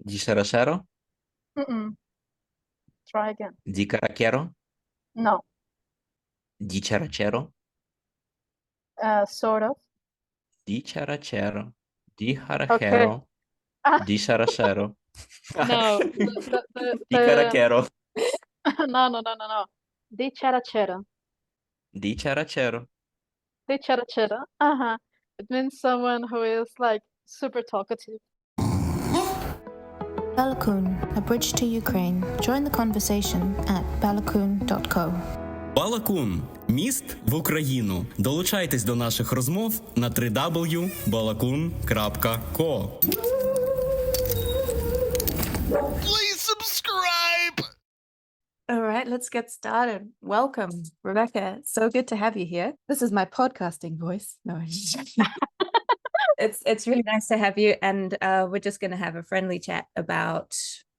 Di Saracero? Mm-mm. Try again. Di Caracchero? No. Di Caracero? Sort of. Di Caracero? Di Okay. Caracero? Ah, Di Saracero? no. Di Caracchero? No, no, no, no, no. Di c'era c'era. Di Caracero? Di c'era c'era. Uh-huh. It means someone who is like super talkative. Balakun, a bridge to Ukraine. Join the conversation at balakun.co. Балакун – міст в Україну. Долучайтесь до наших розмов на www.balakun.co. Please subscribe! All right, let's get started. Welcome, Rebecca. So good to have you here. This is my podcasting voice. No, it's really nice to have you, and we're just going to have a friendly chat about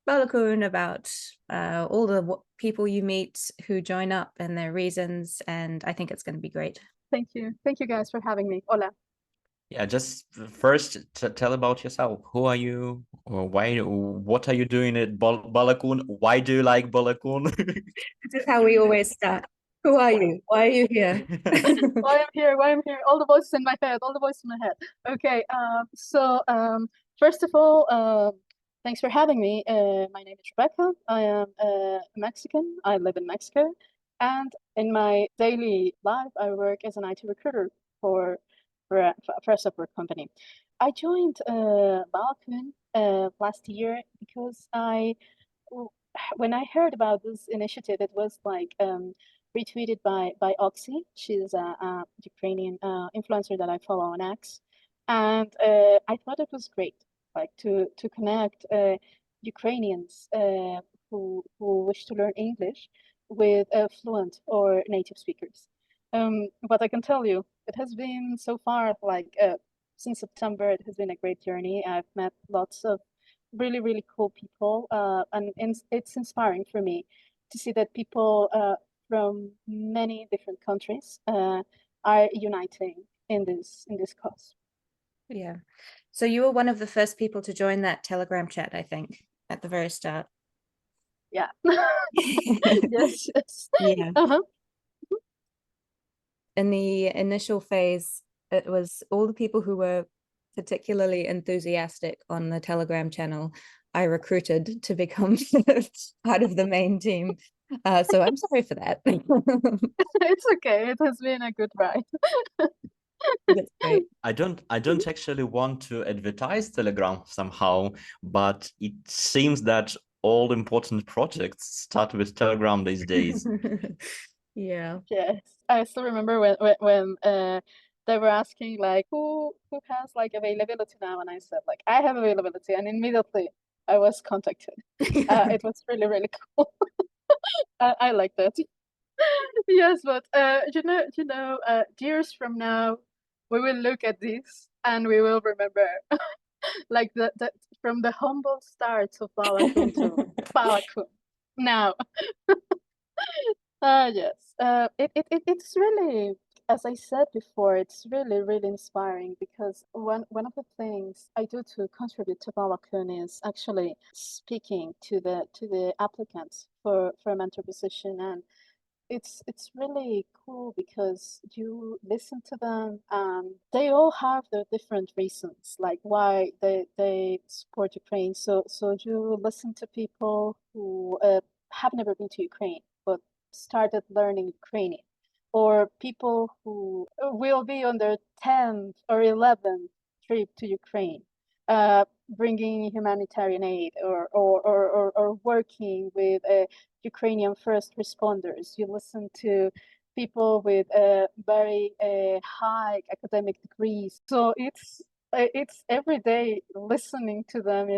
Balakun, about all the people you meet who join up and their reasons, and I think it's going to be great. Thank you. Thank you guys for having me. Hola. Yeah, just first tell about yourself. Who are you? Or why? What are you doing at Balakun? Why do you like Balakun? This is how we always start. Who are you? Why are you here? Why I'm here? Why I'm here? All the voices in my head. All the voices in my head. Okay. First of all, thanks for having me. My name is Rebecca. I am Mexican. I live in Mexico, and in my daily life, I work as an IT recruiter for for a software company. I joined Balakun last year because when I heard about this initiative, it was like retweeted by Oxy. She's a Ukrainian influencer that I follow on X, and I thought it was great, like to connect Ukrainians who wish to learn English with fluent or native speakers. But I can tell you, it has been so far like since September, it has been a great journey. I've met lots of really, really cool people, and it's inspiring for me to see that people from many different countries are uniting in this cause. Yeah. So you were one of the first people to join that Telegram chat, I think, at the very start. Yeah. Yes, yes. Yeah. Uh-huh. In the initial phase, it was all the people who were particularly enthusiastic on the Telegram channel I recruited to become part of the main team. So I'm sorry for that. It's okay. It has been a good ride. That's great. I don't actually want to advertise Telegram somehow, but it seems that all important projects start with Telegram these days. Yeah. Yes, I still remember when they were asking like who has like availability now, and I said like I have availability, and immediately I was contacted. It was really, really cool. I like that. Yes, but years from now, we will look at this and we will remember like the from the humble starts of Balakun to Balakun now. Yes. It's really, as I said before, it's really, really inspiring because one of the things I do to contribute to Balakun is actually speaking to the applicants for a mentor position, and it's really cool because you listen to them. They all have their different reasons, like why they support Ukraine. So you listen to people who have never been to Ukraine but started learning Ukrainian, or people who will be on their 10th or 11th trip to Ukraine, bringing humanitarian aid or working with Ukrainian first responders. You listen to people with very high academic degrees. So it's every day listening to them.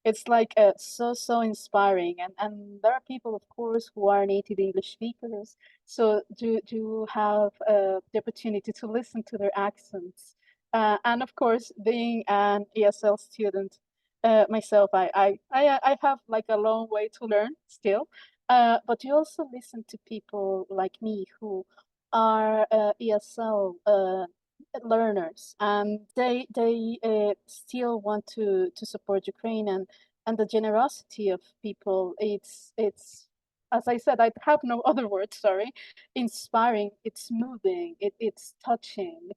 It's like so inspiring, and there are people, of course, who are native English speakers. So do have the opportunity to listen to their accents, and of course, being an ESL student myself, I have like a long way to learn still. But you also listen to people like me who are ESL learners, and they still want to support Ukraine, and the generosity of people. It's as I said, I have no other word. Sorry, inspiring. It's moving. It's touching,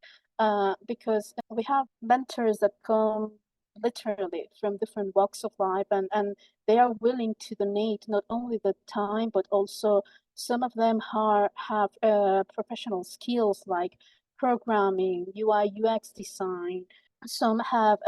because we have mentors that come literally from different walks of life, and they are willing to donate not only the time but also some of them have professional skills like programming, UI, UX design. Some have,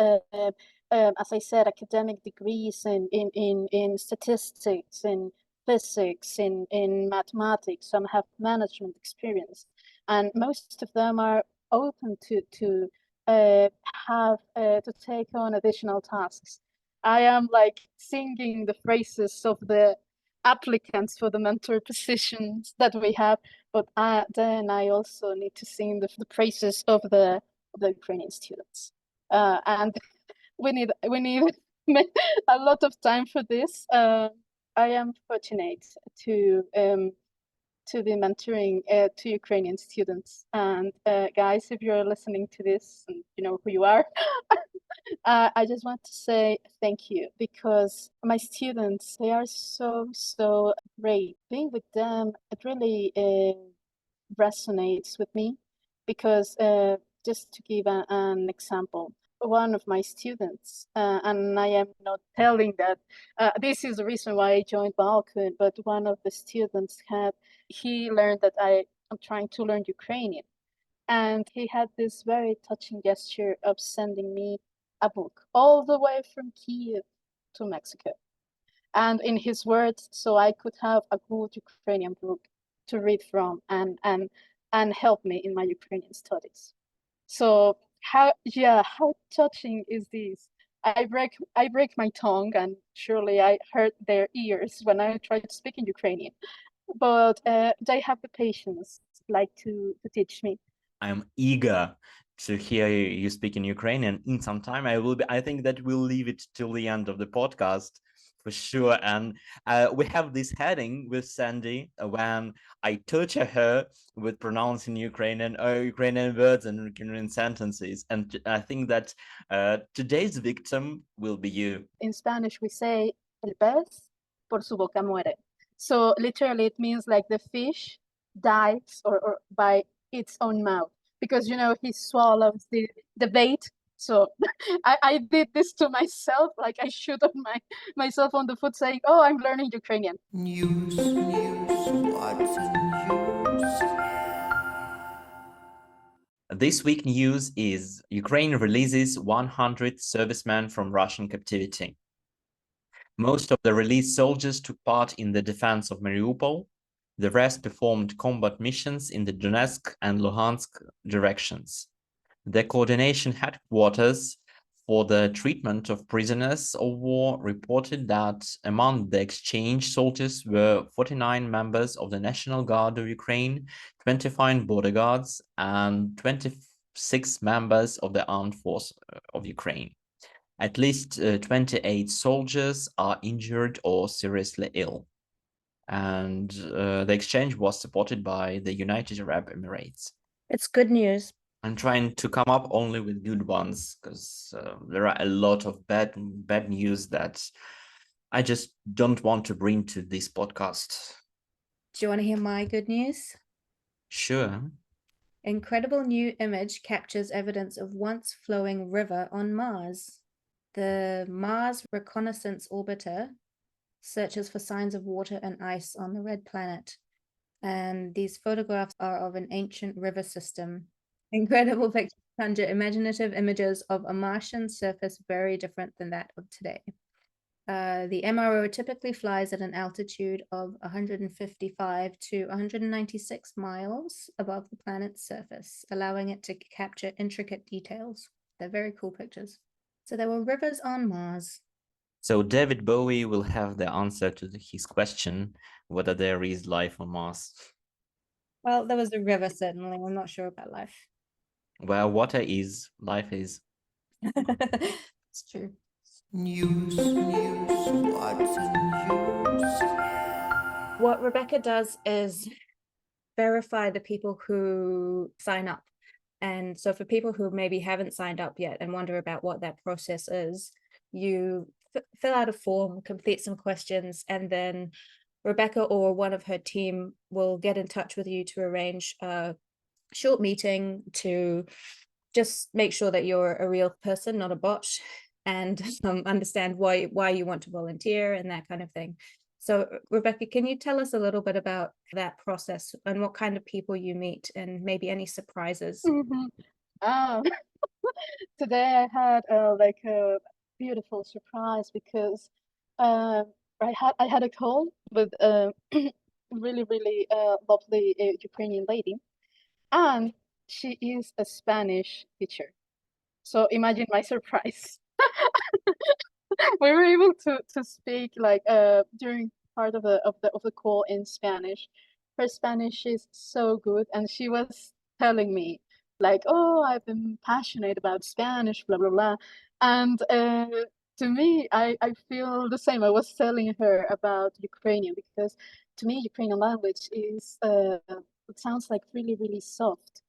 as I said, academic degrees in statistics, in physics, in mathematics. Some have management experience, and most of them are open to have to take on additional tasks. I am like singing the phrases of the applicants for the mentor positions that we have, but then I also need to sing the praises of the Ukrainian students, and we need a lot of time for this. I am fortunate to be mentoring to Ukrainian students, and guys, if you're listening to this, and you know who you are. I just want to say thank you, because my students, they are so great. Being with them, it really resonates with me, because just to give an example, one of my students, and I am not telling that this is the reason why I joined Balakun, but one of the students he learned that I am trying to learn Ukrainian. And he had this very touching gesture of sending me a book all the way from Kiev to Mexico. And in his words, so I could have a good Ukrainian book to read from and help me in my Ukrainian studies. So how touching is this? I break my tongue, and surely I hurt their ears when I try to speak in Ukrainian. But they have the patience, like to teach me. I'm eager to hear you speak in Ukrainian in some time. I think that we'll leave it till the end of the podcast for sure. And we have this heading with Sandy when I torture her with pronouncing Ukrainian words and Ukrainian sentences. And I think that today's victim will be you. In Spanish, we say el pez por su boca muere. So literally, it means like the fish dies or by its own mouth, because you know he swallows the bait. So I did this to myself, like I shoot on myself on the foot saying, oh, I'm learning Ukrainian. News, what's in news? This week news is Ukraine releases 100 servicemen from Russian captivity. Most of the released soldiers took part in the defense of Mariupol. The rest performed combat missions in the Donetsk and Luhansk directions. The coordination headquarters for the treatment of prisoners of war reported that among the exchange soldiers were 49 members of the National Guard of Ukraine, 25 border guards, and 26 members of the armed force of Ukraine. At least 28 soldiers are injured or seriously ill. And the exchange was supported by the United Arab Emirates. It's good news. I'm trying to come up only with good ones, because there are a lot of bad news that I just don't want to bring to this podcast. Do you want to hear my good news? Sure. Incredible new image captures evidence of once flowing river on Mars. The Mars Reconnaissance Orbiter searches for signs of water and ice on the red planet. And these photographs are of an ancient river system. Incredible pictures conjure imaginative images of a Martian surface very different than that of today. The MRO typically flies at an altitude of 155 to 196 miles above the planet's surface, allowing it to capture intricate details. They're very cool pictures. So there were rivers on Mars. So David Bowie will have the answer to his question, whether there is life on Mars. Well, there was a river, certainly. I'm not sure about life. Where water is, life is. It's true. News, what's in news? What Rebecca does is verify the people who sign up And so for people who maybe haven't signed up yet and wonder about what that process is, you fill out a form, complete some questions, and then Rebecca or one of her team will get in touch with you to arrange a short meeting to just make sure that you're a real person, not a bot, and understand why you want to volunteer and that kind of thing. So Rebecca, can you tell us a little bit about that process and what kind of people you meet and maybe any surprises? Um, today I had like a beautiful surprise because I had a call with a really lovely Ukrainian lady, and she is a Spanish teacher. So imagine my surprise. We were able to speak like during part of the call in Spanish. Her Spanish is so good, and she was telling me like, "Oh, I've been passionate about Spanish, blah blah blah," and to me, I feel the same. I was telling her about Ukrainian because to me, Ukrainian language is it sounds like really soft.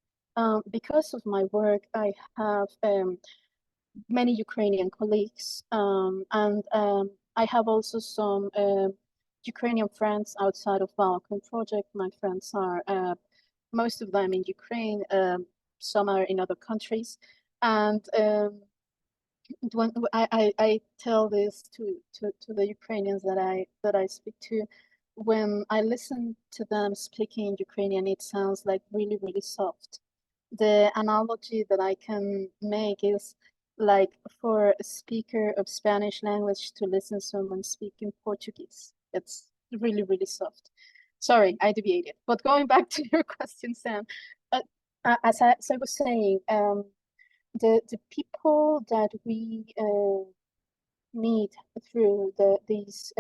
Because of my work, I have many Ukrainian colleagues, and I have also some Ukrainian friends outside of Balakun project. My friends are most of them in Ukraine, some are in other countries, and when I tell this to the Ukrainians that I speak to, when I listen to them speaking Ukrainian, it sounds like really soft. The analogy that I can make is like for a speaker of Spanish language to listen to someone speaking Portuguese. It's really soft. Sorry, I deviated. But going back to your question, Sam, as I was saying, the people that we meet through these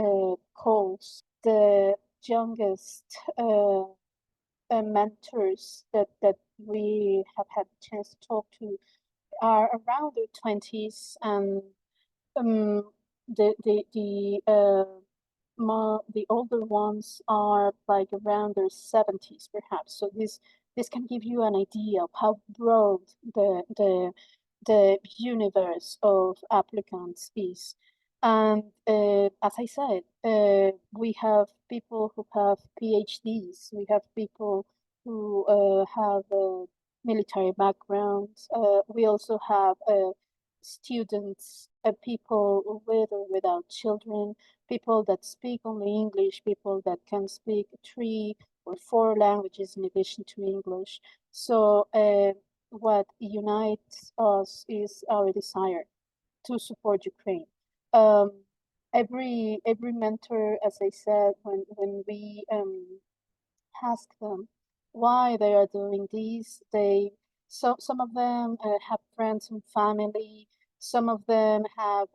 calls, the youngest mentors that we have had the chance to talk to are around their 20s, and the older ones are like around their 70s perhaps. So this can give you an idea of how broad the universe of applicants is. And as I said, we have people who have PhDs, we have people who have military backgrounds. We also have students, people with or without children, people that speak only English, people that can speak 3 or 4 languages in addition to English. So what unites us is our desire to support Ukraine. Um, every mentor, as I said, when we ask them why they are doing this, some of them have friends and family. Some of them have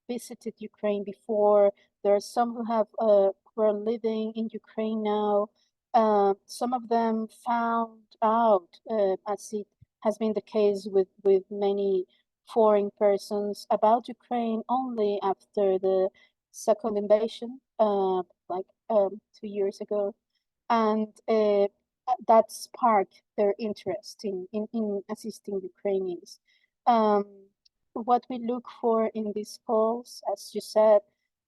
visited Ukraine before. There are some who are living in Ukraine now. Some of them found out, as it has been the case with many foreign persons, about Ukraine only after the second invasion, like 2 years ago, and that sparked their interest in assisting Ukrainians. Um, what we look for in these calls, as you said,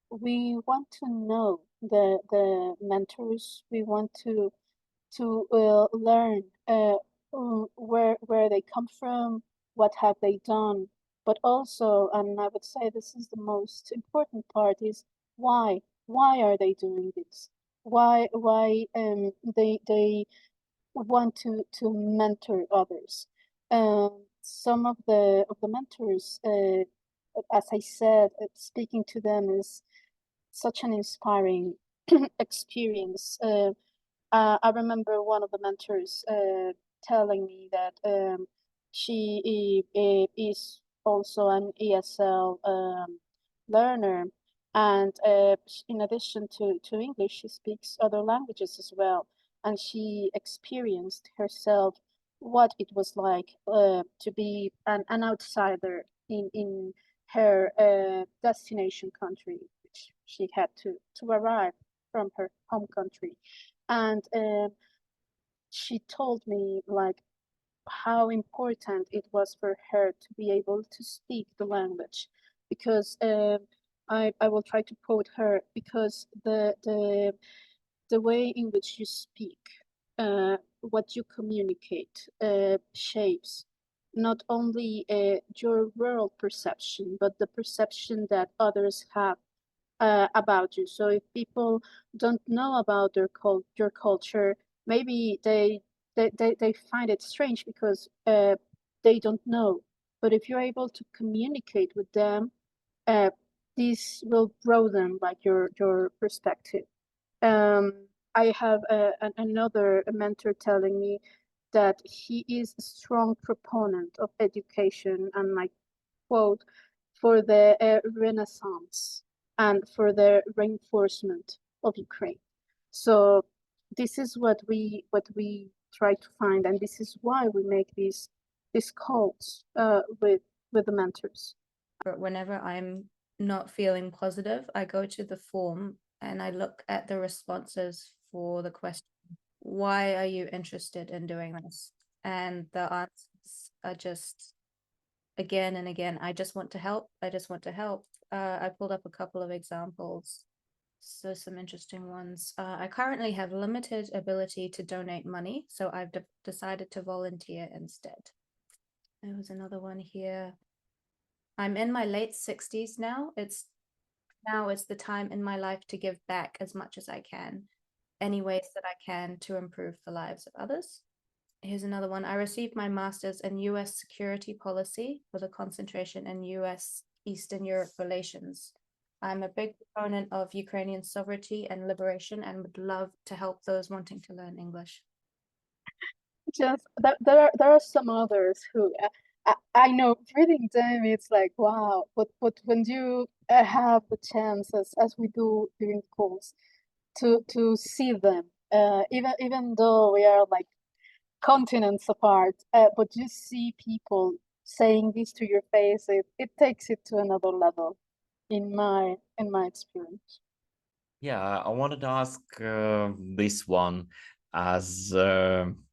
we want to know the mentors. We want to learn where they come from, what have they done, but also, and I would say this is the most important part, is why are they doing this? Why they want to mentor others? Some of the mentors, as I said, speaking to them is such an inspiring experience. I remember one of the mentors telling me that she is also an ESL learner, and in addition to English, she speaks other languages as well. And she experienced herself what it was like to be an outsider in her destination country, which she had to arrive from her home country. And she told me like how important it was for her to be able to speak the language, because I will try to quote her, because the way in which you speak, what you communicate, shapes not only your world perception, but the perception that others have about you. So if people don't know about your culture, maybe they find it strange because they don't know. But if you're able to communicate with them, uh, this will broaden like your perspective. I have another mentor telling me that he is a strong proponent of education, and I quote, for the Renaissance and for the reinforcement of Ukraine. So this is what we try to find, and this is why we make these calls with the mentors. But whenever I'm not feeling positive, I go to the form and I look at the responses for the question, why are you interested in doing this? And the answers are just again and again, I just want to help. I just want to help. I pulled up a couple of examples. So some interesting ones. I currently have limited ability to donate money, so I've decided to volunteer instead. There was another one here. I'm in my late 60s now. Now is the time in my life to give back as much as I can, any ways that I can to improve the lives of others. Here's another one. I received my master's in US security policy with a concentration in US Eastern Europe relations. I'm a big proponent of Ukrainian sovereignty and liberation and would love to help those wanting to learn English. Just that there are some others who I know reading them, it's like, wow, but when you have the chance, as we do during calls, to see them, even though we are like continents apart, but you see people saying this to your face, it takes it to another level in my experience. Yeah, I wanted to ask this one, as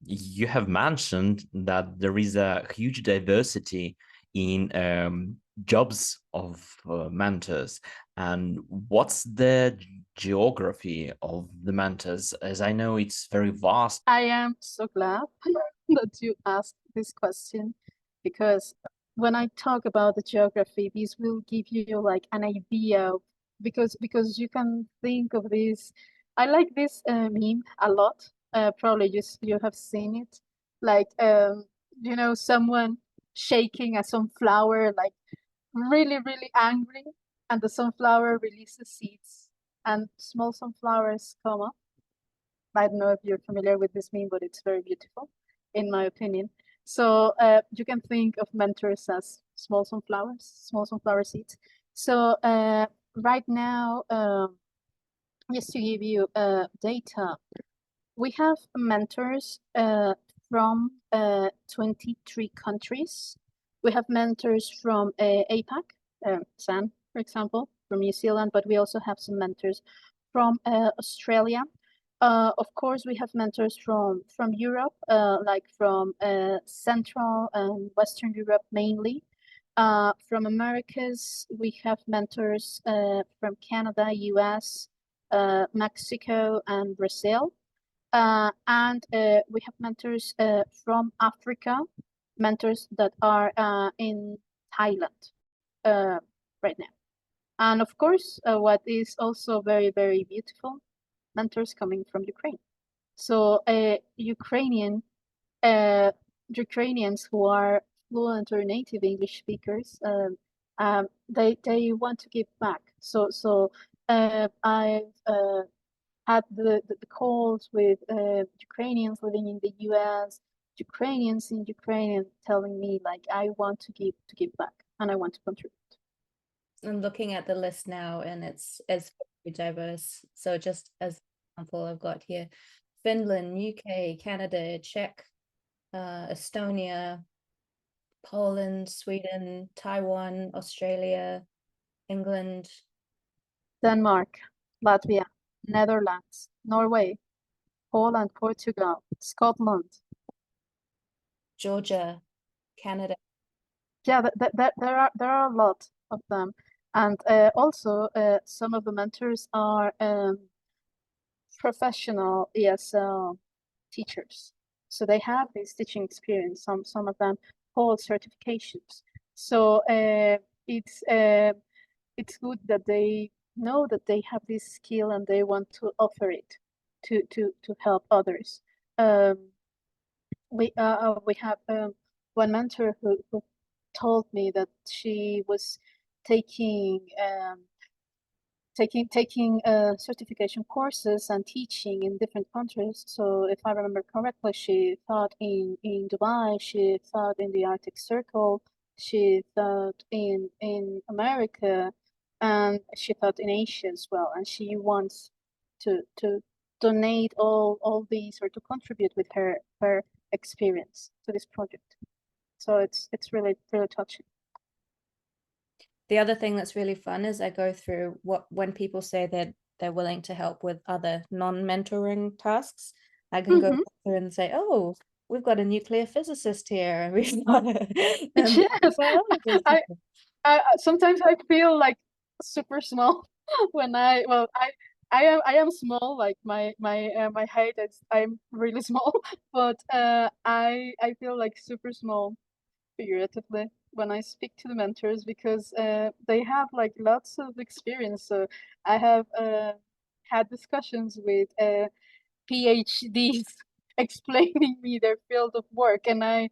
you have mentioned that there is a huge diversity in jobs of mentors. And what's the geography of the mentors? As I know, it's very vast. I am so glad that you asked this question, because when I talk about the geography, this will give you like an idea of, because you can think of this. I like this meme a lot. Probably you have seen it, like someone shaking a sunflower, like really angry, and the sunflower releases seeds, and small sunflowers come up. I don't know if you're familiar with this meme, but it's very beautiful, in my opinion. So you can think of mentors as small sunflowers, small sunflower seeds. So right now, just to give you data, we have mentors from 23 countries. We have mentors from APAC, Sam, for example, from New Zealand, but we also have some mentors from Australia. Of course, we have mentors from Europe, like from Central and Western Europe mainly. From Americas, we have mentors from Canada, US, Mexico, and Brazil. And we have mentors from Africa, mentors that are in Thailand right now. And of course, what is also very, very beautiful, mentors coming from Ukraine. So Ukrainians who are fluent or native English speakers, they want to give back. So I've had the calls with Ukrainians living in the US, Ukrainians in Ukraine telling me like, I want to give back and I want to contribute. I'm looking at the list now and it's very diverse. So just as an example, I've got here Finland, UK, Canada, Czech, Estonia, Poland, Sweden, Taiwan, Australia, England, Denmark, Latvia, Netherlands, Norway, Poland, Portugal, Scotland. Georgia, Canada. Yeah, there are a lot of them, and also some of the mentors are professional ESL teachers, so they have this teaching experience. Some of them hold certifications, so it's good that they know that they have this skill and they want to offer it to help others. We have one mentor who told me that she was taking certification courses and teaching in different countries. So if I remember correctly, she taught in Dubai, she taught in the Arctic Circle, she taught in America, and she taught in Asia as well. And she wants to donate all these, or to contribute with her experience to this project. So it's really touching. The other thing that's really fun is I go through when people say that they're willing to help with other non-mentoring tasks, I can go through and say, oh, we've got a nuclear physicist here, and we've got a Yes. biologist. I sometimes I feel like super small when I am small, like my height is, I'm really small, but I feel like super small figuratively when I speak to the mentors, because they have like lots of experience. So I have had discussions with PhDs explaining me their field of work, and I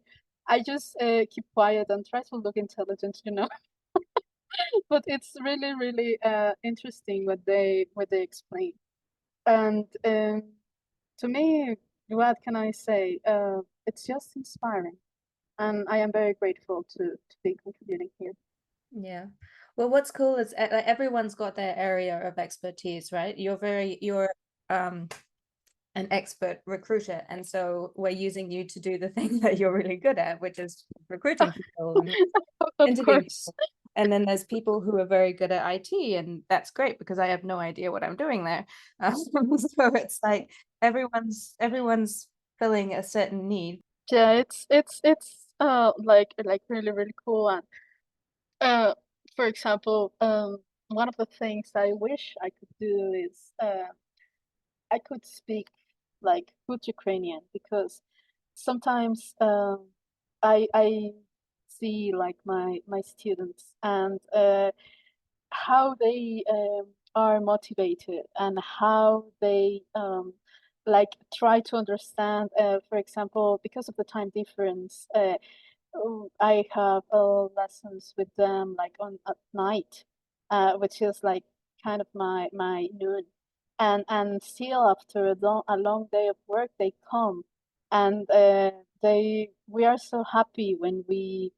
just keep quiet and try to look intelligent, you know. But it's really interesting what they explain. And to me, what can I say? It's just inspiring, and I am very grateful to be contributing here. Yeah. Well, what's cool is like everyone's got their area of expertise, right? You're an expert recruiter, and so we're using you to do the thing that you're really good at, which is recruiting people and Of interviewing course. people. And then there's people who are very good at IT, and that's great because I have no idea what I'm doing there. So it's like everyone's filling a certain need. Yeah, it's like really cool. And for example, one of the things I wish I could do is I could speak like good Ukrainian, because sometimes I see like my students, and how they are motivated, and how they like try to understand. For example, because of the time difference, I have lessons with them like on at night, which is like kind of my noon, and still after a long day of work, they come, and we are so happy when we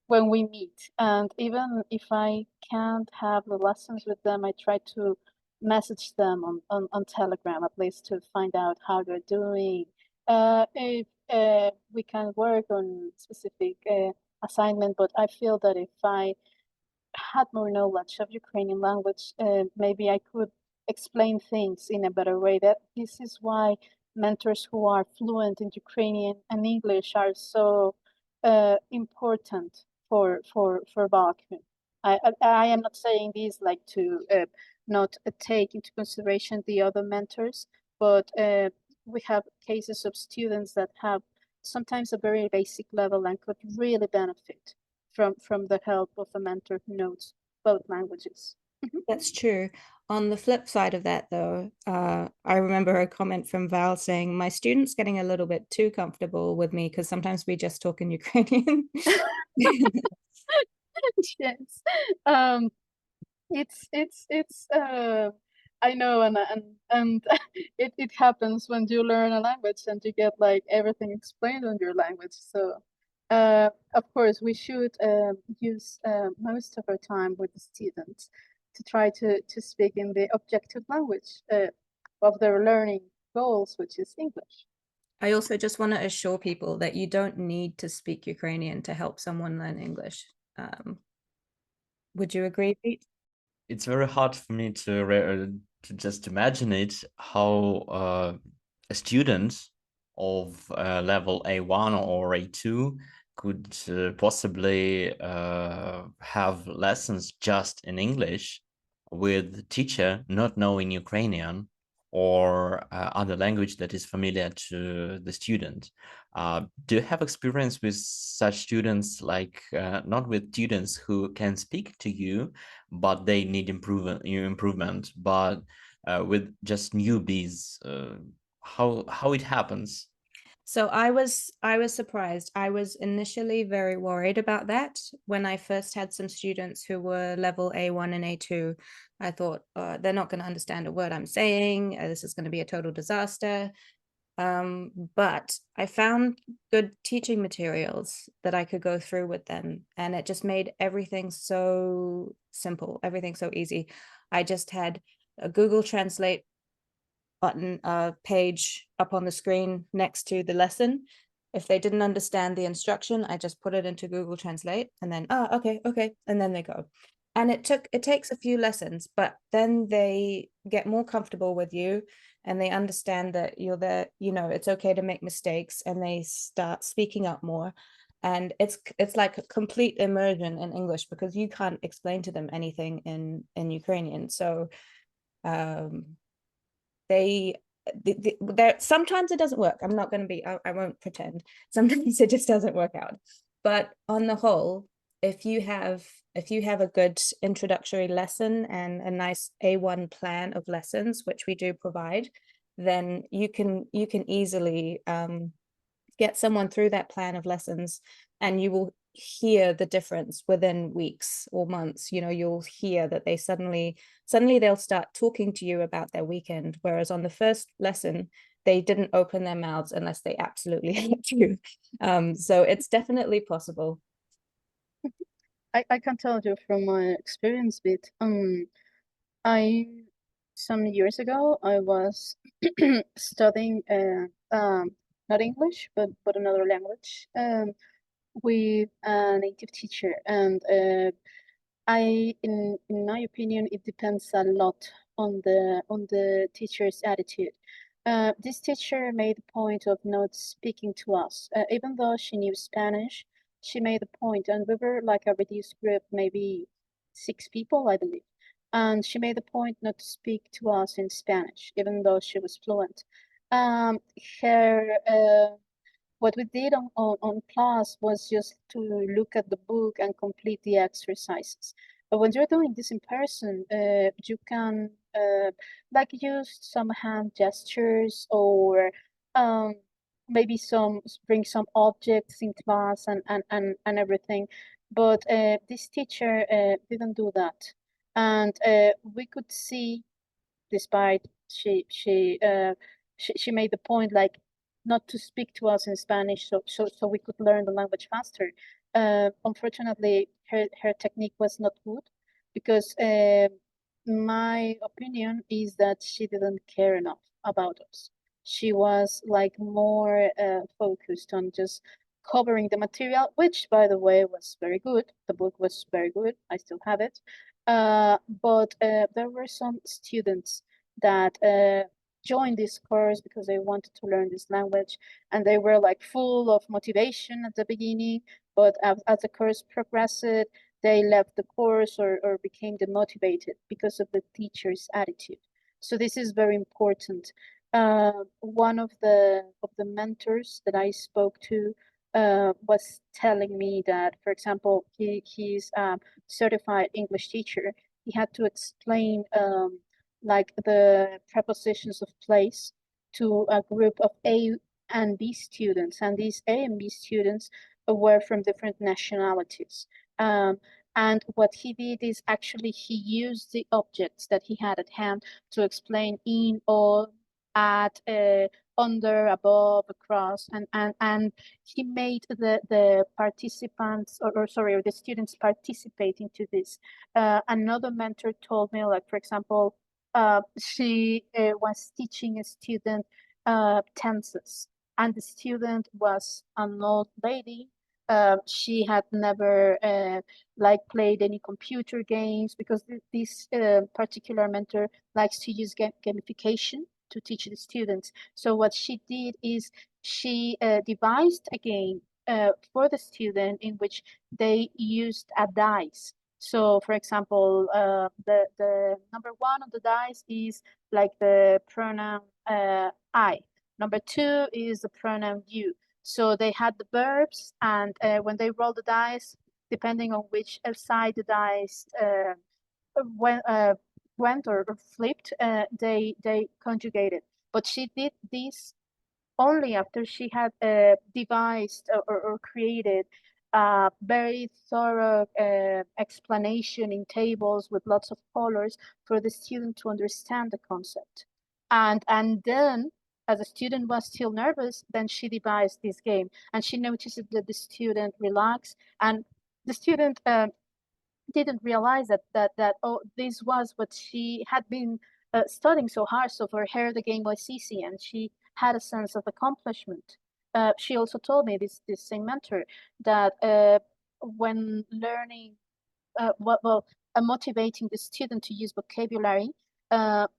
meet. And even if I can't have the lessons with them, I try to message them on Telegram, at least, to find out how they're doing. If we can work on specific assignment, but I feel that if I had more knowledge of Ukrainian language, maybe I could explain things in a better way. That this is why mentors who are fluent in Ukrainian and English are so important for Balakun. I am not saying this like to not take into consideration the other mentors, but we have cases of students that have sometimes a very basic level and could really benefit from the help of a mentor who knows both languages. That's true. On the flip side of that, though, I remember a comment from Val saying, my student's getting a little bit too comfortable with me because sometimes we just talk in Ukrainian. Yes. It's I know, and it happens when you learn a language and you get like everything explained on your language. So of course we should use most of our time with the students to try to speak in the objective language of their learning goals, which is English. I also just want to assure people that you don't need to speak Ukrainian to help someone learn English. Would you agree, Pete? It's very hard for me to just imagine it, how a student of level A1 or A2 could possibly have lessons just in English with the teacher not knowing Ukrainian or other language that is familiar to the student. Do you have experience with such students, like not with students who can speak to you, but they need improvement, but with just newbies? How it happens? So I was surprised. I was initially very worried about that when I first had some students who were level A1 and A2. I thought they're not going to understand a word I'm saying. This is going to be a total disaster. But I found good teaching materials that I could go through with them, and it just made everything so simple, everything so easy. I just had a Google Translate button page up on the screen next to the lesson. If they didn't understand the instruction, I just put it into Google Translate and then, okay, and then they go. And it takes a few lessons, but then they get more comfortable with you and they understand that you're there, it's okay to make mistakes, and they start speaking up more. And it's like a complete immersion in English because you can't explain to them anything in Ukrainian. So they there sometimes it doesn't work. I'm not going to be, I won't pretend. Sometimes it just doesn't work out. But on the whole, if you have a good introductory lesson and a nice A1 plan of lessons, which we do provide, then you can easily get someone through that plan of lessons, and you will hear the difference within weeks or months. You'll hear that they suddenly they'll start talking to you about their weekend, whereas on the first lesson they didn't open their mouths unless they absolutely had to. So it's definitely possible. I can tell you from my experience with I some years ago I was studying not English but another language with a native teacher, and in my opinion, it depends a lot on the teacher's attitude. This teacher made a point of not speaking to us, even though she knew Spanish. She made a point, and we were like a reduced group, maybe 6 people, I believe. And she made a point not to speak to us in Spanish, even though she was fluent. Her what we did on class was just to look at the book and complete the exercises. But when you're doing this in person, you can like use some hand gestures, or um, maybe bring some objects in class and everything. But this teacher didn't do that. And we could see, despite she made the point like not to speak to us in Spanish so we could learn the language faster. Unfortunately, her technique was not good, because my opinion is that she didn't care enough about us. She was like more focused on just covering the material, which by the way was very good. The book was very good. I still have it. But there were some students that joined this course because they wanted to learn this language, and they were like full of motivation at the beginning, but as the course progressed, they left the course or became demotivated because of the teacher's attitude. So this is very important. One of the mentors that I spoke to was telling me that, for example, he's certified English teacher. He had to explain like the prepositions of place to a group of A and B students, and these A and B students were from different nationalities. And what he did is actually he used the objects that he had at hand to explain in, or, at, under, above, across, and he made the participants, or sorry, or the students participating to this. Another mentor told me, like, for example, she was teaching a student tenses, and the student was an old lady. She had never like played any computer games, because this particular mentor likes to use gamification to teach the students. So what she did is she devised a game for the student in which they used a dice. So, for example, the number one on the dice is like the pronoun I. Number two is the pronoun you. So they had the verbs, and when they rolled the dice, depending on which side the dice went or flipped, they conjugated. But she did this only after she had devised or created a very thorough explanation in tables with lots of colors for the student to understand the concept. And then, as the student was still nervous, then she devised this game, and she noticed that the student relaxed, and the student didn't realize that oh, this was what she had been studying so hard. So for her, the game was easy, and she had a sense of accomplishment. She also told me, this same mentor, that when learning, motivating the student to use vocabulary,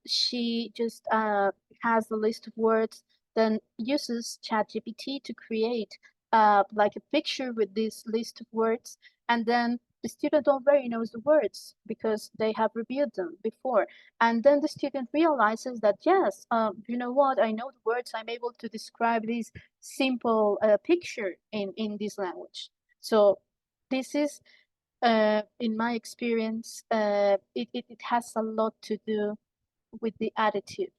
she just has a list of words, then uses ChatGPT to create like a picture with this list of words, and then the student already knows the words because they have reviewed them before. And then the student realizes that, yes, you know what, I know the words, I'm able to describe this simple picture in this language. So this is, in my experience, it has a lot to do with the attitude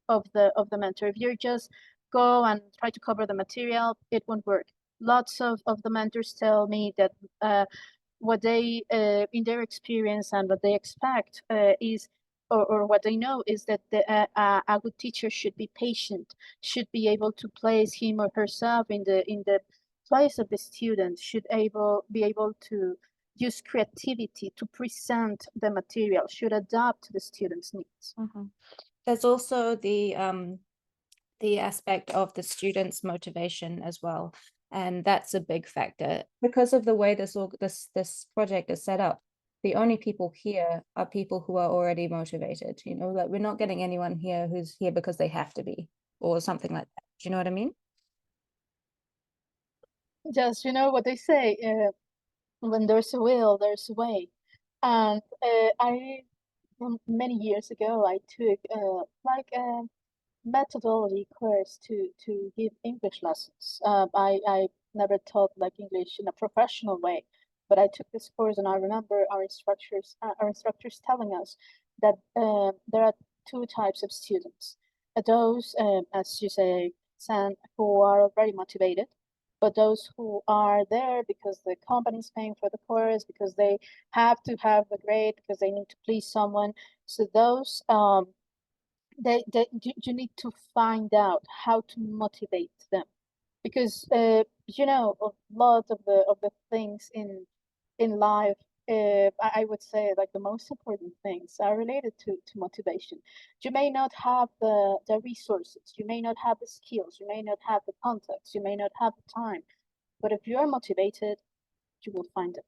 of the mentor. If you just go and try to cover the material, it won't work. Lots of the mentors tell me that what they, in their experience, and what they expect is, or what they know is that a good teacher should be patient, should be able to place him or herself in the place of the student, should be able to use creativity to present the material, should adapt to the student's needs. There's also the aspect of the students' motivation as well, and that's a big factor because of the way this project is set up. The only people here are people who are already motivated. You know, like we're not getting anyone here who's here because they have to be, or something like that. Do you know what I mean? Just, you know what they say, when there's a will, there's a way. And many years ago, I took like a methodology course to give English lessons. I never taught like English in a professional way, but I took this course, and I remember our instructors telling us that there are two types of students. Those, as you say, Sam, who are very motivated, but those who are there because the company is paying for the course, because they have to have the grade, because they need to please someone. So those, you need to find out how to motivate them, because you know, a lot of the things in life, I would say, like the most important things are related to motivation. You may not have the resources, you may not have the skills, you may not have the context, you may not have the time, but if you are motivated, you will find it,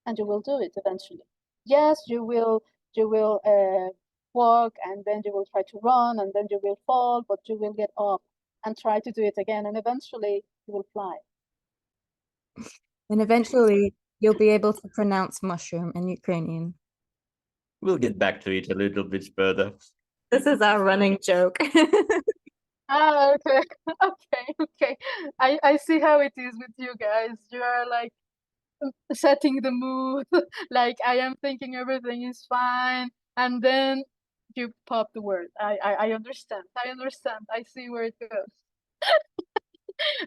and you will do it eventually. Yes, you will walk, and then you will try to run, and then you will fall, but you will get up and try to do it again, and eventually you will fly. And eventually you'll be able to pronounce mushroom in Ukrainian. We'll get back to it a little bit further. This is our running joke. Ah, okay. Okay. I see how it is with you guys. You are like setting the mood, like I am thinking everything is fine, and then you pop the word. I understand. I see where it goes.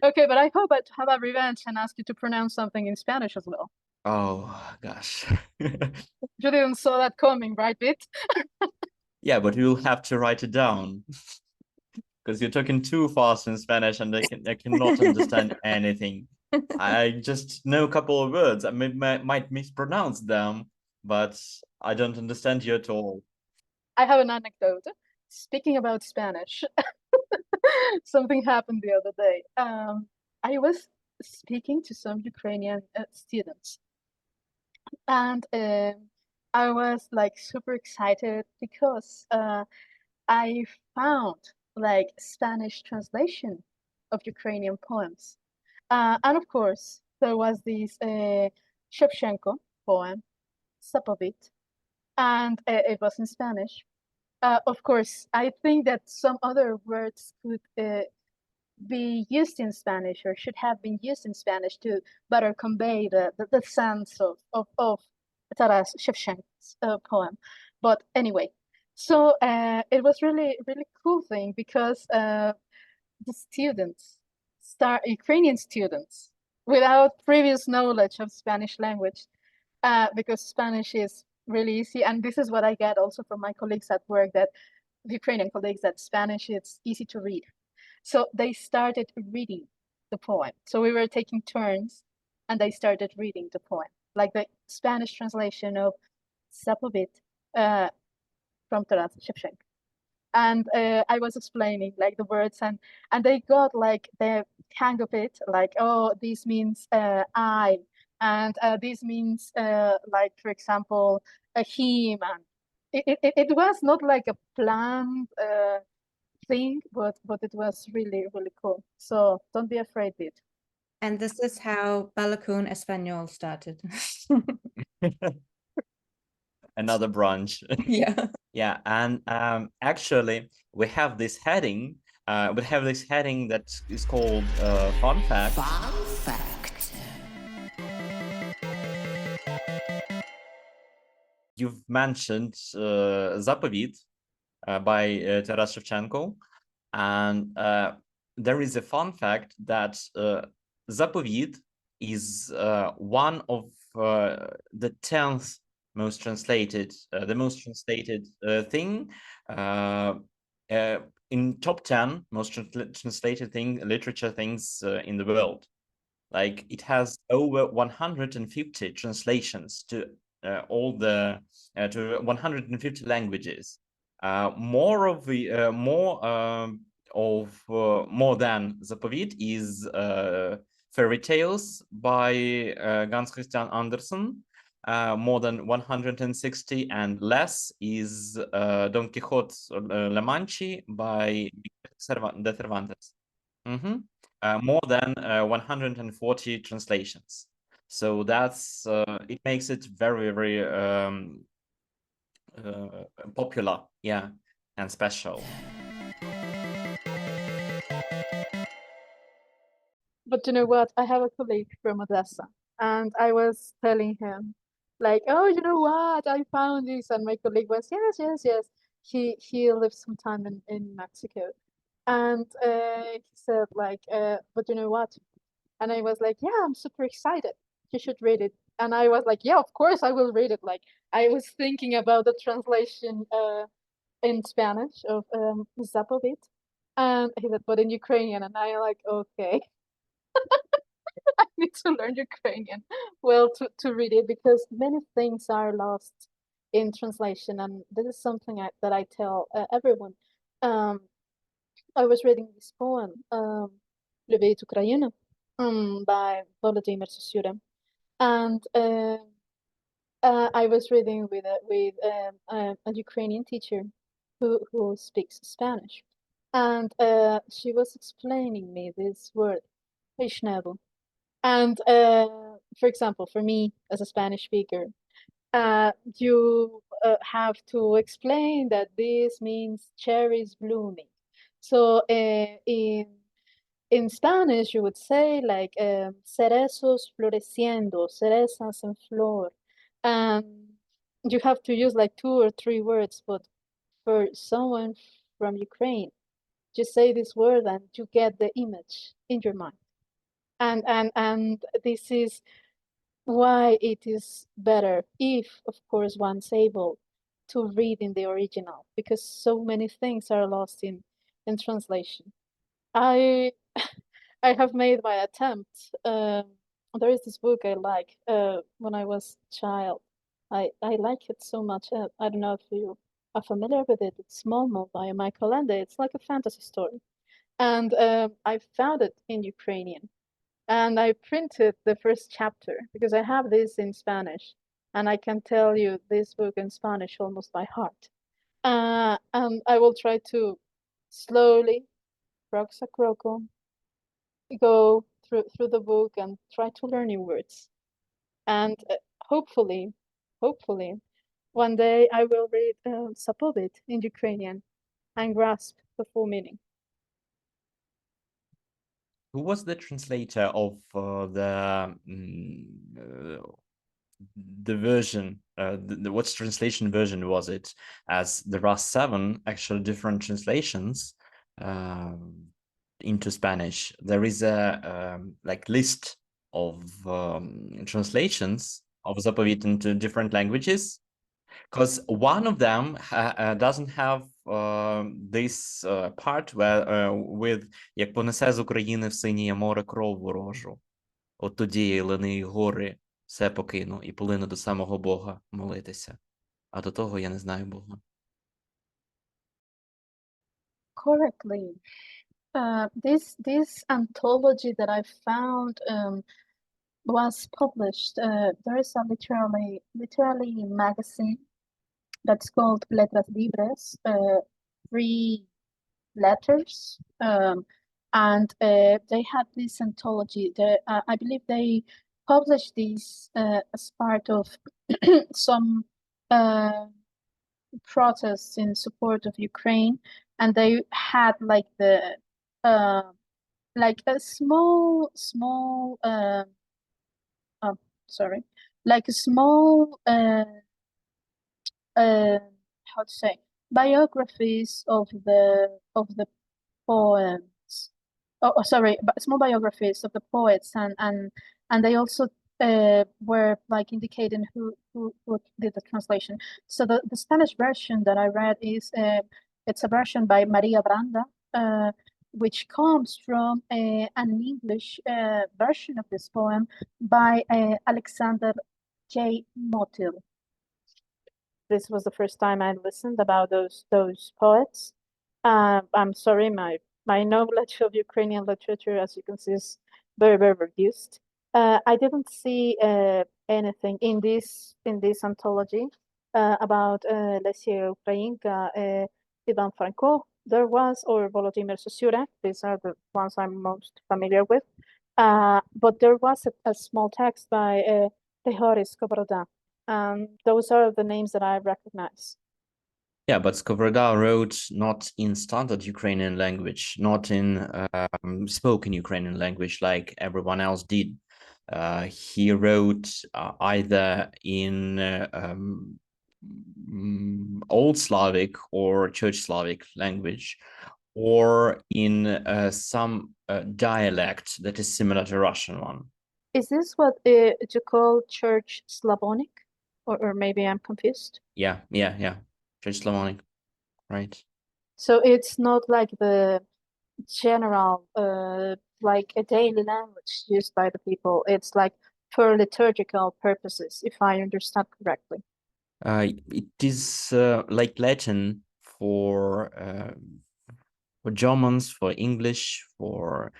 Okay, but I hope I have a revenge and ask you to pronounce something in Spanish as well. Oh, gosh. You didn't saw that coming, right, Bit? Yeah, but you'll have to write it down. Because you're talking too fast in Spanish, and I cannot understand anything. I just know a couple of words. I might mispronounce them, but I don't understand you at all. I have an anecdote. Speaking about Spanish, something happened the other day. I was speaking to some Ukrainian students, and I was like super excited because I found like Spanish translation of Ukrainian poems. And of course, there was this Shevchenko poem, Sapovit, and it was in Spanish. Of course, I think that some other words could be used in Spanish or should have been used in Spanish to better convey the sense of Taras Shevchenko's poem. But anyway, so it was really cool thing because the students, Ukrainian students, without previous knowledge of Spanish language, because Spanish is really easy, and this is what I get also from my colleagues at work, that the Ukrainian colleagues, that Spanish is easy to read. So they started reading the poem. So we were taking turns, and they started reading the poem, like the Spanish translation of Sapovit from Taras Shevchenko. And I was explaining like the words, and they got like the hang of it, like, oh, this means I, and this means like, for example, a him, and it was not like a planned thing, but it was really cool. So don't be afraid, Bit. And this is how Balakun Espanol started. Another branch. Yeah. Yeah, and actually, we have this heading. We have this heading that is called "Fun Fact." Fun fact. You've mentioned Zapovit by Taras Shevchenko, and there is a fun fact that Zapovit is one of the 10th most translated, the most translated thing in top 10 most translated literature things in the world. Like, it has over 150 translations to all the to 150 languages. More than Zapovit is fairy tales by Hans Christian Andersen. More than 160, and less is Don Quixote La Mancha by de Cervantes. More than 140 translations. So that's it makes it very popular, yeah, and special. But you know what? I have a colleague from Odessa, and I was telling him, like, oh, you know what? I found this, and my colleague was, yes. He lived some time in Mexico, and he said like, but you know what? And I was like, yeah, I'm super excited. You should read it. And I was like, yeah, of course I will read it. Like, I was thinking about the translation in Spanish of Zapovit, and he said, but in Ukrainian, and I like, okay. I need to learn Ukrainian well to read it, because many things are lost in translation, and this is something that I tell everyone. I was reading this poem, Rebe by Volodymyr Sosura, and I was reading with a Ukrainian teacher who speaks Spanish, and she was explaining me this word, Vishnevo. And for example, for me as a Spanish speaker, you have to explain that this means cherries blooming. So in Spanish, you would say like cerezos floreciendo, cerezas en flor. And you have to use like 2 or 3 words, but for someone from Ukraine, just say this word and you get the image in your mind. And this is why it is better, if of course one's able to read in the original, because so many things are lost in translation. I I have made my attempt. There is this book I like when I was a child. I like it so much. I don't know if you are familiar with it. It's Momo by Michael Ende. It's like a fantasy story. And I found it in Ukrainian. And I printed the first chapter because I have this in Spanish. And I can tell you this book in Spanish almost by heart. And I will try to slowly, Roxacroco, go through the book and try to learn new words. And hopefully, one day I will read Sapovit in Ukrainian and grasp the full meaning. Who was the translator of the version? What translation version was it? As there are 7 actual different translations into Spanish. There is a like list of translations of Zapovit into different languages, because one of them doesn't have this part where with як понесе з України в синє море кров ворожу. От тоді я лини гори все покину і полину до самого Бога молитися. А до того я не знаю Бога. Correctly. This anthology that I found was published. There is a literally magazine that's called Letras Libres, free letters, and they had this anthology. I believe they published this as part of some protests in support of Ukraine, and they had like like a small sorry, like a small how to say, biographies of the poems. Sorry, but small biographies of the poets, and they also were like indicating who did the translation. So the Spanish version that I read is it's a version by Maria Branda, which comes from an English version of this poem by Alexander J. Motil. This was the first time I listened about those poets. I'm sorry, my knowledge of Ukrainian literature, as you can see, is very reduced. I didn't see anything in this anthology about Lesia Ukrainka, Ivan Franko. There was, or Volodymyr Sosyurek. These are the ones I'm most familiar with. But there was a small text by Tehoris Skovroda. Those are the names that I recognize. Yeah, but Skovroda wrote not in standard Ukrainian language, not in spoken Ukrainian language like everyone else did. He wrote either in Old Slavic or Church Slavic language, or in some dialect that is similar to Russian one. Is this what you call Church Slavonic? Or maybe I'm confused? Yeah. Church Slavonic, right. So it's not like the general, like a daily language used by the people. It's like for liturgical purposes, if I understand correctly. It is like Latin for Germans, for English, for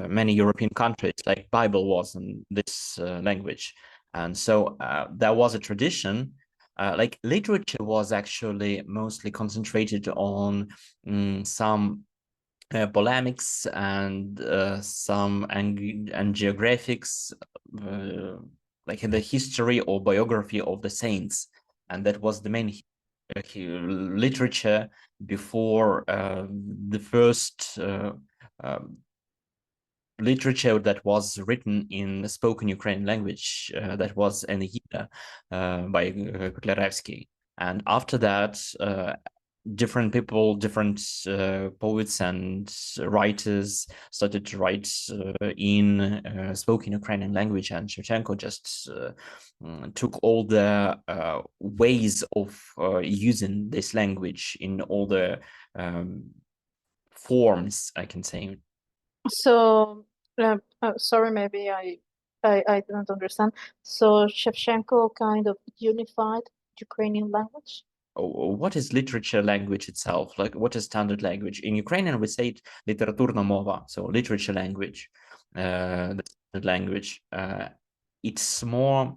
many European countries, like Bible was in this language. And so there was a tradition, like literature was actually mostly concentrated on some polemics and some geographics, like in the history or biography of the saints. And that was the main literature before the first literature that was written in the spoken Ukrainian language, that was Enigida by Kotlяревsky. And after that, different people, different poets and writers started to write in spoken Ukrainian language, and Shevchenko just took all the ways of using this language in all the forms, I can say. So, sorry, maybe I didn't understand. So Shevchenko kind of unified Ukrainian language? What is literature language itself? Like, what is standard language? In Ukrainian, we say it literatурна мова, so literature language, the standard language. It's more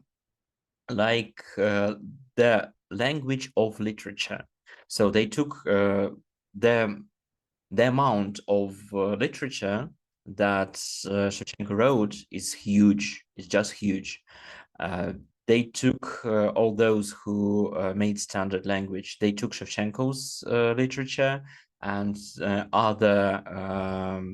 like the language of literature. So they took the the amount of literature that Shevchenko wrote is huge. It's just huge. They took all those who made standard language. They took Shevchenko's literature and other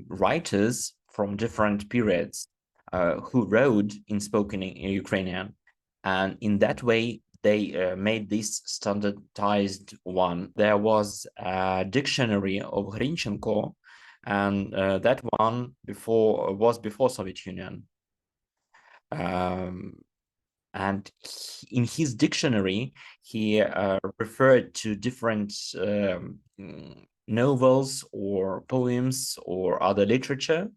writers from different periods who wrote in spoken Ukrainian. And in that way, they made this standardized one. There was a dictionary of Hrinchenko, and that one was before Soviet Union. And in his dictionary, he referred to different novels or poems or other literature,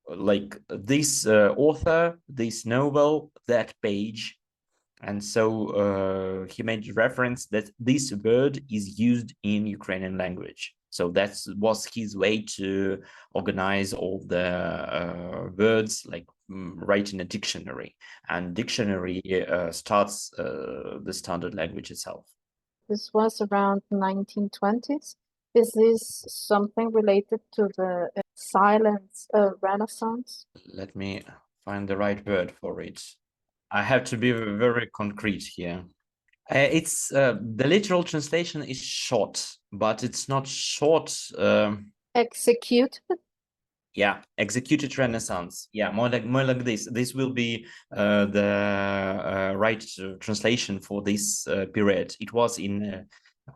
like this author, this novel, that page. And so he made reference that this word is used in Ukrainian language. So that was his way to organize all the words, like write in a dictionary. And dictionary starts the standard language itself. This was around 1920s. Is this something related to the silence Renaissance? Let me find the right word for it. I have to be very concrete here. It's the literal translation is short, but it's not short. Executed? Yeah, executed Renaissance. Yeah, more like this. This will be the right translation for this period. It was in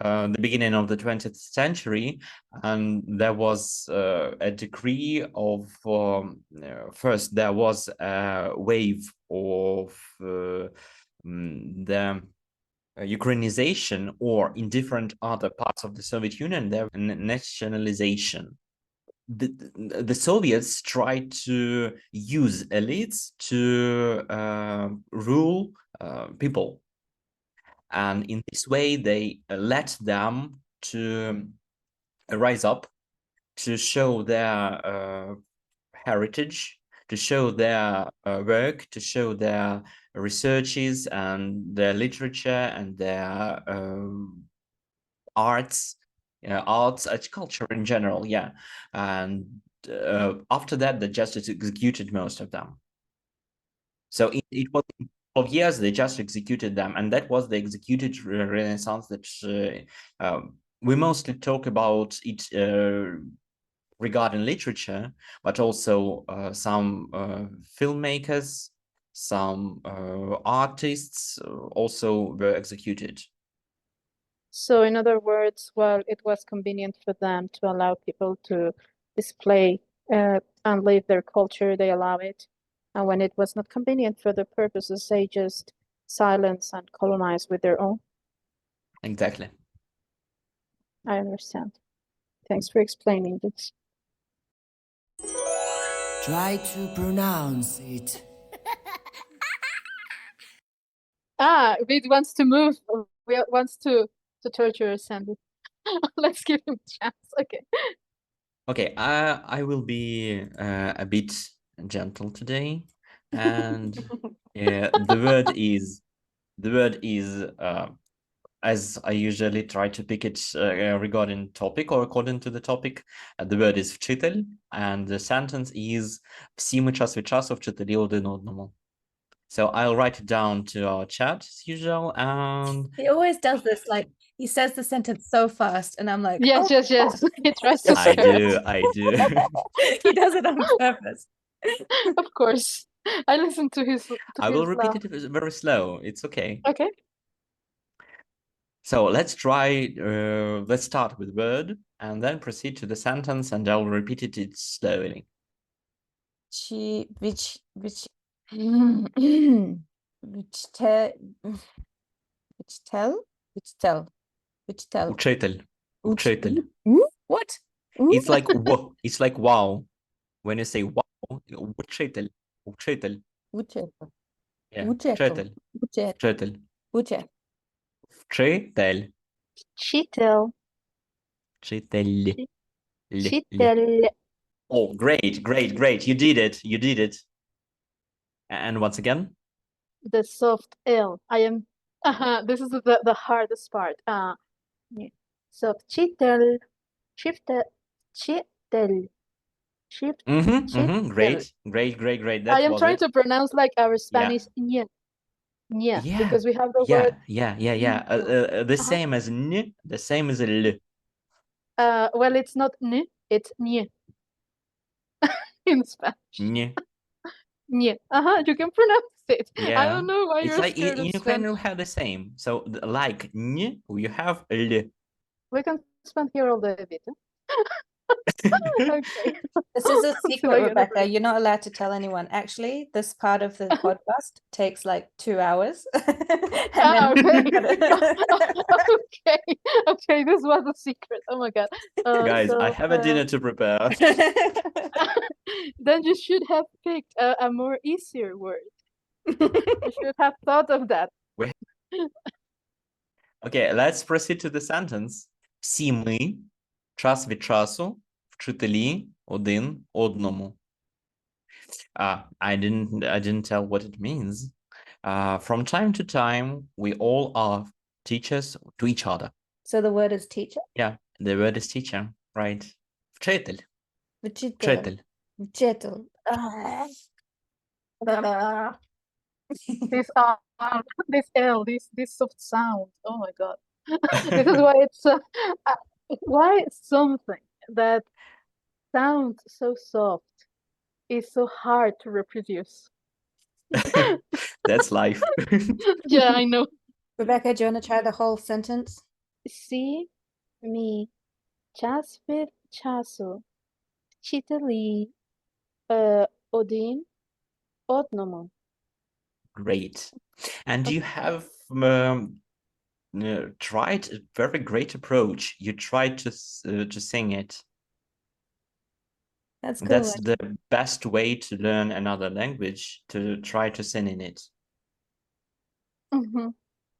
the beginning of the 20th century, and there was a decree of first there was a wave of the Ukrainization, or in different other parts of the Soviet Union, there nationalization. The Soviets tried to use elites to rule people. And in this way, they let them to rise up, to show their heritage, to show their work, to show their researches and their literature and their arts, culture in general, yeah. And after that, they just executed most of them. So it was of years they just executed them, and that was the executed Renaissance that we mostly talk about it regarding literature, but also some filmmakers, some artists also were executed. So in other words, well, it was convenient for them to allow people to display and live their culture, they allow it. And when it was not convenient for their purposes, they just silence and colonize with their own. Exactly. I understand. Thanks for explaining this. Try to pronounce it. Reed wants to move. Wants to torture Sandy. Let's give him a chance. Okay. Okay, I will be a bit gentle today, and the word is as I usually try to pick it regarding topic or according to the topic. The word is вчитель, and the sentence is всі ми час від часу вчителі один одному. So I'll write it down to our chat as usual, and He always does this, like he says the sentence so fast, and I'm like, Yes, oh, yes. He tries to I skirt. do. He does it on purpose. Of course. I listen to his. I will repeat it very slow. It's okay. Okay. So let's try, let's start with word and then proceed to the sentence, and I'll repeat it slowly. Which tell. Учитель. Учитель. What? It's like it's like wow. When you say wow, учитель. Учитель. Yeah. Учитель. Учитель. Вчитель. Cheetel. Вчитель. Cheetel. Oh, great. You did it. And once again? The soft L. I am. This is the hardest part. Soft cheetel. Chitel. Shift. Great. I That am was trying it. to pronounce like our Yeah. Spanish "ñe", Yeah. because we have the Yeah. word. Yeah. The Uh-huh. same as n, the same as l. Well, it's not "n", it's "ñe" in Spanish. N. "Ñe". You can pronounce it. I Yeah. don't know why It's you're like scared in of Ukrainian we Spanish. have the same. So like n, you have l. We can spend here all day, Vita. Okay. This is a Until I secret, get a Rebecca. break. You're not allowed to tell anyone. Actually, this part of the podcast takes like 2 hours. And then Okay. Okay, this was a secret. Oh my god. Guys, I So, have a dinner to prepare. then you should have picked a more easier word. You should have thought of that. Okay, let's proceed to the sentence. Всі ми час від часу вчителі один одному. I didn't tell what it means. From time to time, we all are teachers to each other. So the word is teacher. Yeah, the word is teacher, right? Вчитель. Вчитель. Вчитель. This this L, this soft sound. Oh my god. This is why it's why something that sounds so soft is so hard to reproduce. That's life. Yeah, I know. Rebecca, do you want to try the whole sentence? Всі ми час від часу вчителі один одному. Great. And you have tried a very great approach. You tried to sing it. That's cool. That's the best way to learn another language, to try to sing in it.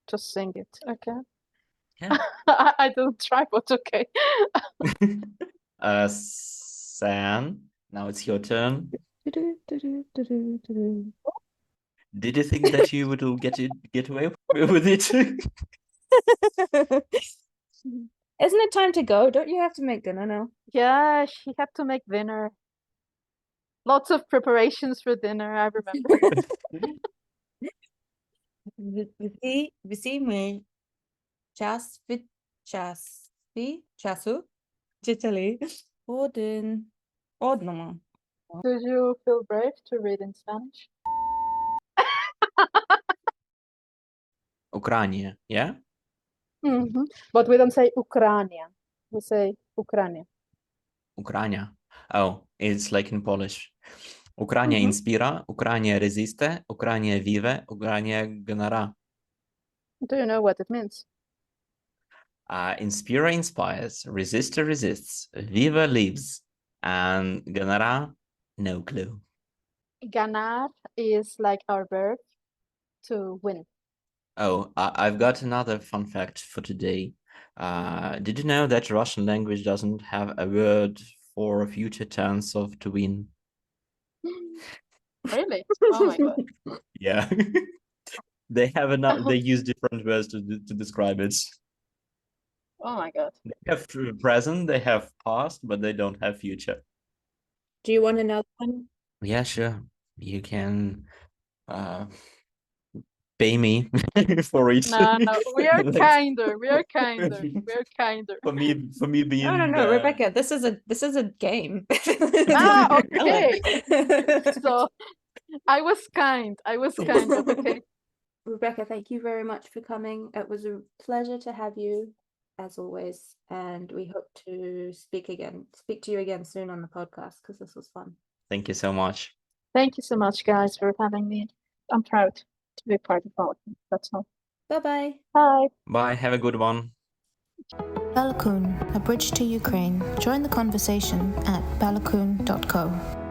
Just sing it, okay? Yeah. I don't try, but okay. San, now it's your turn. Did you think that you would get away with it? Isn't it time to go? Don't you have to make dinner now? Yeah, she had to make dinner. Lots of preparations for dinner, I remember. Всі ми час від часу вчителі один одному. Did you feel brave to read in Spanish? Ukraine, yeah? But we don't say Ukraine. We say Ukraine. Ukraine. Oh, it's like in Polish. Ukraine inspira, Ukraine resiste, Ukraine vive, Ukraine ganará. Do you know what it means? Inspira inspires, resiste resists, vive lives, and ganará, no clue. Ganar is like our verb to win. Oh, I've got another fun fact for today. Did you know that Russian language doesn't have a word for future tense of to win? Really? Oh my god. Yeah. They use different words to describe it. Oh my god. They have present, they have past, but they don't have future. Do you want another one? Yeah, sure. You can pay me for it. No, we are kinder. We are kinder. We are kinder. For me being No, Rebecca, this is a game. Okay. So I was kind, but okay. Rebecca, thank you very much for coming. It was a pleasure to have you, as always, and we hope to speak to you again soon on the podcast, because this was fun. Thank you so much. Thank you so much, guys, for having me. I'm proud to be part of Balakun. That's all. Bye-bye. Bye. Bye, have a good one. Balakun, a bridge to Ukraine. Join the conversation at balakun.co.